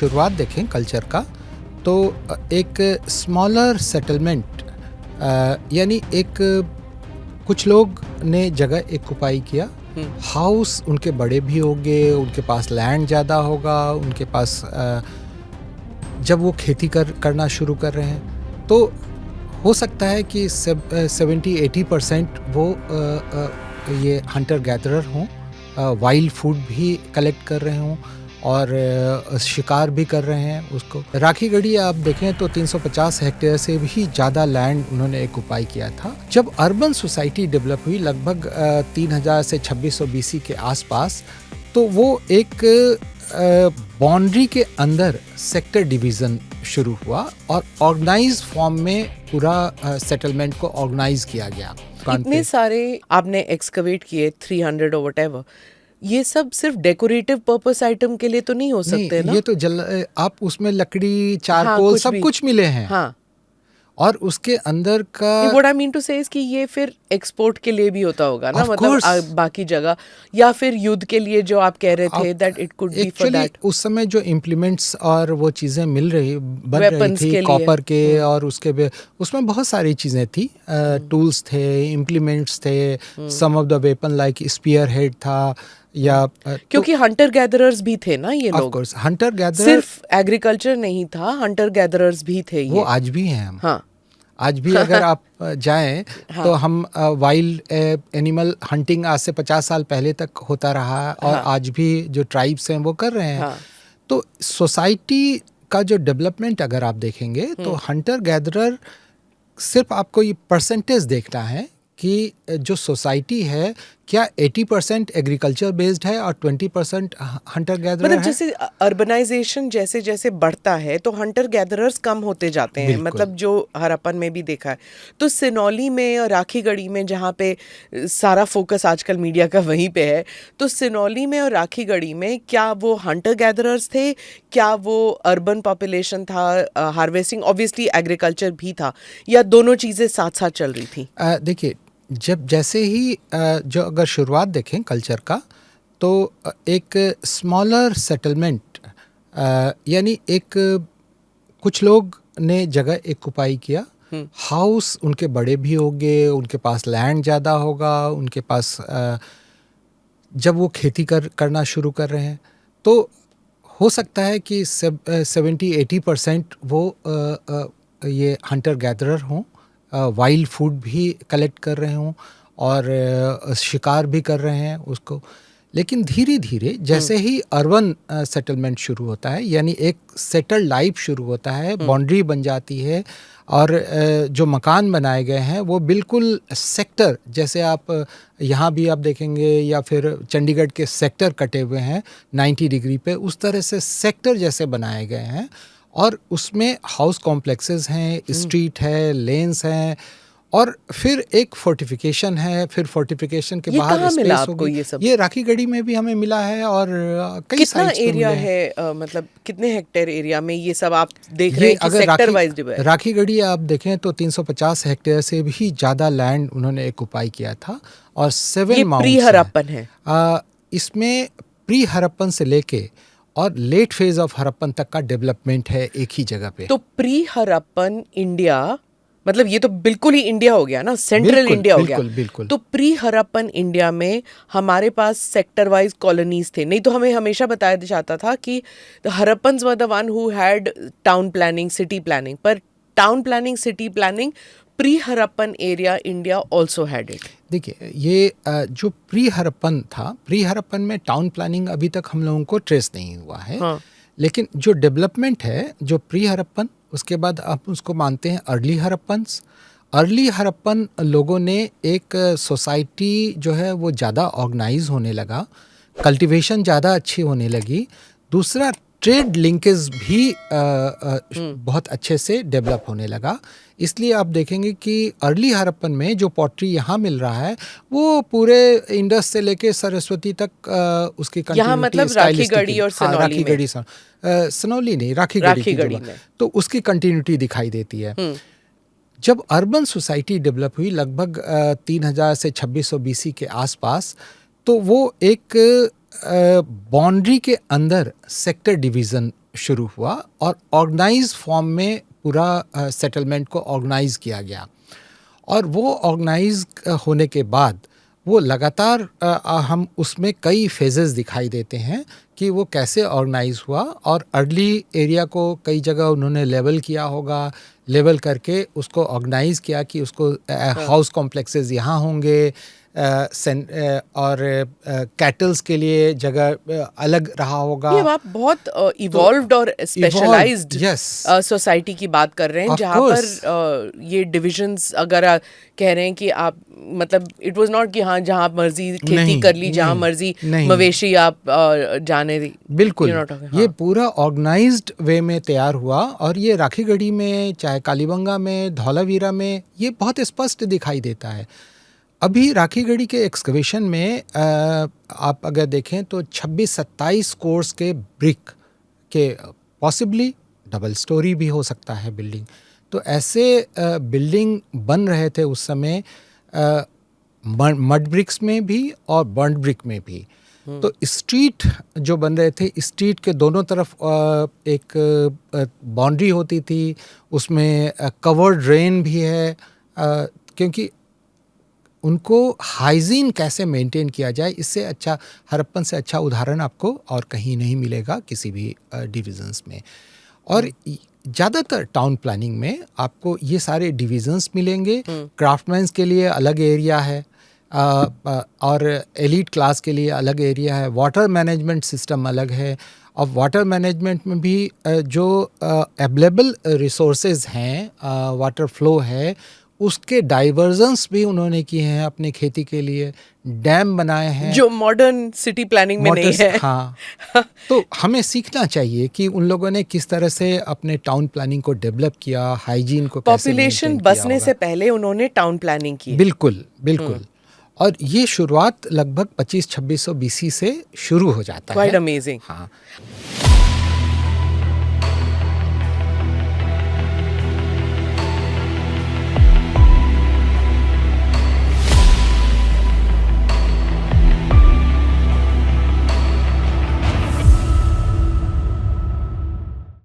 शुरुआत देखें कल्चर का तो एक स्मॉलर सेटलमेंट यानी एक कुछ लोग ने जगह एक्युपाई किया। हाउस उनके बड़े भी होंगे, उनके पास लैंड ज़्यादा होगा, उनके पास जब वो खेती करना शुरू कर रहे हैं तो हो सकता है कि 70-80% वो ये हंटर गैदरर हों, वाइल्ड फूड भी कलेक्ट कर रहे हों और शिकार भी कर रहे हैं उसको। राखीगढ़ी आप देखें तो 350 हेक्टेयर से भी ज़्यादा लैंड उन्होंने एक्युपाई किया था। जब अर्बन सोसाइटी डेवलप हुई लगभग 3000 से 2600 BC के आसपास, तो वो एक बाउंड्री के अंदर सेक्टर डिवीज़न शुरू हुआ और ऑर्गेनाइज फॉर्म में पूरा सेटलमेंट को ऑर्गेनाइज किया गया। इतने सारे आपने एक्सकवेट किए 300 और व्हाटएवर, ये सब सिर्फ डेकोरेटिव पर्पस आइटम के लिए तो नहीं हो सकते ना? ये तो आप उसमें लकड़ी, चारकोल सब कुछ मिले हैं। हाँ। और उसके अंदर का व्हाट आई मीन टू से इज कि ये फिर एक्सपोर्ट के लिए भी होता होगा ना, मतलब बाकी जगह, या फिर युद्ध के लिए जो आप कह रहे थे that it could be for that. उस समय जो इम्प्लीमेंट्स और वो चीज़ें बन रही थी कॉपर के और उसके उसमें बहुत सारी चीज़ें थी, टूल्स थे, इम्प्लीमेंट्स थे, some of the weapon like spear head था या क्योंकि हंटर गैदरर्स भी थे ना ये लोग। हंटर गैदरर सिर्फ एग्रीकल्चर नहीं था, हंटर गैदरर्स भी थे ये। वो आज भी हैं हम। हाँ। आज भी अगर आप जाएं तो हम वाइल्ड एनिमल हंटिंग आज से 50 साल पहले तक होता रहा और आज भी जो ट्राइब्स हैं वो कर रहे हैं। तो सोसाइटी का जो डेवलपमेंट अगर आप देखेंगे तो हंटर गैदरर, सिर्फ आपको ये परसेंटेज देखना है कि जो सोसाइटी है क्या 80% एग्रीकल्चर बेस्ड है और 20% हंटर गैदरर है। मतलब जैसे अर्बनाइजेशन जैसे जैसे बढ़ता है तो हंटर गैदरर्स कम होते जाते हैं, मतलब जो हरप्पन में भी देखा है। तो सिनौली में और राखीगढ़ी में, जहाँ पे सारा फोकस आजकल मीडिया का वहीं पे है, तो सिनौली में और राखीगढ़ी में क्या वो हंटर गैदरर्स थे, क्या वो अर्बन पॉपुलेशन था, हार्वेस्टिंग ऑब्वियसली एग्रीकल्चर भी था, या दोनों चीज़ें साथ साथ चल रही थी? देखिए, जब जैसे ही जो अगर शुरुआत देखें कल्चर का तो एक स्मॉलर सेटलमेंट यानी एक कुछ लोग ने जगह एक्युपाई किया। हाउस उनके बड़े भी होंगे, उनके पास लैंड ज़्यादा होगा, उनके पास जब वो खेती करना शुरू कर रहे हैं तो हो सकता है कि 70-80% वो ये हंटर गैदरर हों, वाइल्ड फूड भी कलेक्ट कर रहे हों और शिकार भी कर रहे हैं उसको। लेकिन धीरे धीरे जैसे ही अर्बन सेटलमेंट शुरू होता है, यानी एक सेटल्ड लाइफ शुरू होता है, बाउंड्री बन जाती है और जो मकान बनाए गए हैं वो बिल्कुल सेक्टर, जैसे आप यहाँ भी आप देखेंगे या फिर चंडीगढ़ के सेक्टर कटे हुए हैं 90 डिग्री पे, उस तरह से सेक्टर जैसे बनाए गए हैं और उसमें हाउस कॉम्प्लेक्सेस हैं, स्ट्रीट है, लेन्स हैं और फिर एक फोर्टिफिकेशन है। फिर फोर्टिफिकेशन के बाहर मिला आपको ये सब? ये राखीगढ़ी में भी हमें मिला है और कई साइट्स पे एरिया है, मतलब कितने हेक्टेयर एरिया में ये सब आप देख रहे हैं कि सेक्टर वाइज डिवाइड? राखीगढ़ी आप देखें तो 350 हेक्टेयर से भी ज़्यादा लैंड उन्होंने एक्युपाई किया था और 7 माउंट्स प्री हरप्पन है। इसमें प्री हरप्पन से लेके और लेट फेज ऑफ हरप्पन तक का डेवलपमेंट है एक ही जगह पे। तो प्री हरप्पन इंडिया, मतलब ये तो बिल्कुल ही इंडिया हो गया ना, सेंट्रल इंडिया हो गया। बिल्कुल। तो प्री हरप्पन इंडिया में हमारे पास सेक्टर वाइज कॉलोनीज थे, नहीं तो हमें हमेशा बताया जाता था कि Harappans were the one who had town planning, city planning, पर town planning, city planning pre Harappan area India also had it. देखिए, ये जो प्री हरप्पन था, प्री हरप्पन में टाउन प्लानिंग अभी तक हम लोगों को ट्रेस नहीं हुआ है। लेकिन जो डेवलपमेंट है जो प्री हरप्पन, उसके बाद आप उसको मानते हैं अर्ली हरप्पन्स। अर्ली हरप्पन लोगों ने एक सोसाइटी जो है वो ज़्यादा ऑर्गेनाइज होने लगा, कल्टीवेशन ज़्यादा अच्छी होने लगी। दूसरा, ट्रेड लिंकेज भी बहुत अच्छे से डेवलप होने लगा। इसलिए आप देखेंगे कि अर्ली हरप्पन में जो पॉटरी यहाँ मिल रहा है वो पूरे इंडस से लेके सरस्वती तक उसकी कंटिन्यूटी, यहाँ मतलब राखीगढ़ी और सिनौली में, सिनौली नहीं, राखीगढ़ी में तो उसकी कंटिन्यूटी दिखाई देती है। जब अर्बन सोसाइटी डेवलप हुई लगभग 3000 से 2600 BC के आसपास, तो वो एक बाउंड्री के अंदर सेक्टर डिवीज़न शुरू हुआ और ऑर्गेनाइज फॉर्म में पूरा सेटलमेंट को ऑर्गेनाइज किया गया। और वो ऑर्गेनाइज होने के बाद वो लगातार हम उसमें कई फेजेस दिखाई देते हैं कि वो कैसे ऑर्गेनाइज हुआ। और अर्ली एरिया को कई जगह उन्होंने लेवल किया होगा, लेवल करके उसको ऑर्गेनाइज किया कि उसको हाउस कॉम्प्लेक्सेस यहाँ होंगे, और कैटल्स के लिए जगह अलग रहा होगा। ये आप बहुत इवॉल्व्ड और स्पेशलाइज्ड yes. सोसाइटी की बात कर रहे हैं, Of जहाँ course. पर ये डिविजन्स अगर कह रहे हैं कि आप मतलब इट वाज नॉट कि हाँ जहाँ मर्जी खेती नहीं, कर ली, जहाँ नहीं, मर्जी नहीं। मवेशी आप जाने दी। बिल्कुल You're not talking, ये हाँ। पूरा ऑर्गेनाइज्ड वे में तैयार हुआ। और ये राखीगढ़ी में, चाहे कालीबंगा में, धौलावीरा में, ये बहुत स्पष्ट दिखाई देता है। अभी राखीगढ़ी के एक्सकवेशन में आप अगर देखें तो 26-27 कोर्स के ब्रिक के, पॉसिबली डबल स्टोरी भी हो सकता है बिल्डिंग, तो ऐसे बिल्डिंग बन रहे थे उस समय, मड ब्रिक्स में भी और बर्न्ड ब्रिक में भी। तो स्ट्रीट जो बन रहे थे, स्ट्रीट के दोनों तरफ एक बाउंड्री होती थी, उसमें कवर्ड ड्रेन भी है, क्योंकि उनको हाइजीन कैसे मेंटेन किया जाए, इससे अच्छा, हड़प्पन से अच्छा उदाहरण आपको और कहीं नहीं मिलेगा किसी भी डिविजन्स में। और ज़्यादातर टाउन प्लानिंग में आपको ये सारे डिविजन्स मिलेंगे। क्राफ्टमैन्स के लिए अलग एरिया है, और एलीट क्लास के लिए अलग एरिया है। वाटर मैनेजमेंट सिस्टम अलग है। और वाटर मैनेजमेंट में भी जो अवेलेबल रिसोर्सेज हैं, वाटर फ्लो है, उसके डाइवर्जन्स भी उन्होंने किए हैं अपने खेती के लिए, डैम बनाए हैं जो मॉडर्न सिटी प्लानिंग में नहीं है। हाँ, तो हमें सीखना चाहिए कि उन लोगों ने किस तरह से अपने टाउन प्लानिंग को डेवलप किया, हाइजीन को कैसे पॉपुलेशन maintain किया बसने होगा। से पहले उन्होंने टाउन प्लानिंग की। बिल्कुल बिल्कुल। और ये शुरुआत लगभग 2500-2600 BC से शुरू हो जाता है। Quite amazing. हाँ।